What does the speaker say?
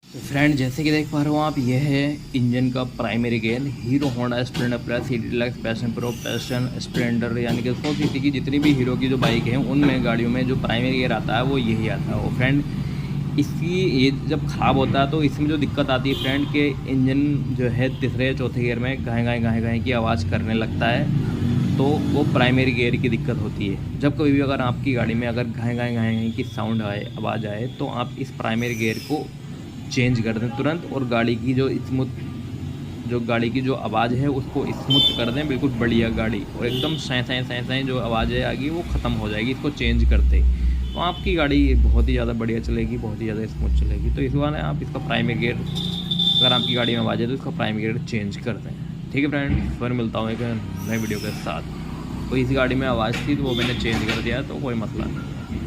तो फ्रेंड जैसे कि देख पा रहे हो आप, यह है इंजन का primary gear. Hero Honda Splendor plus, hero deluxe, passion pro, passion Splendor, यानी कि 100 सीसी की जितनी भी हीरो की जो बाइक है उनमें गाड़ियों में जो प्राइमरी गेयर आता है वो यही आता है। वो फ्रेंड इसकी ये जब ख़राब होता है तो इसमें जो दिक्कत आती है फ्रेंड के इंजन जो है तीसरे या चौथे गियर में गाएँ की आवाज़ करने लगता है, तो वो प्राइमरी गियर की दिक्कत होती है। जब कभी भी अगर आपकी गाड़ी में अगर घाएँ की साउंड आए, आवाज़ आए, तो आप इस प्राइमरी गियर को चेंज कर दें तुरंत, और गाड़ी की जो आवाज़ है उसको स्मूथ कर दें, बिल्कुल बढ़िया गाड़ी, और एकदम सें जो आवाज़ें आएगी वो ख़त्म हो जाएगी इसको चेंज करते। तो आपकी गाड़ी बहुत ही ज़्यादा बढ़िया चलेगी, बहुत ही ज़्यादा स्मूथ चलेगी। तो इस बार आप इसका प्राइमरी गियर, अगर आपकी गाड़ी में आवाज़ है तो इसका प्राइमरी गियर चेंज कर दें। ठीक है फ्रेंड, फिर मिलता हूँ एक नए वीडियो के साथ। तो इस गाड़ी में आवाज़ थी तो वो मैंने चेंज कर दिया, तो कोई मसला नहीं।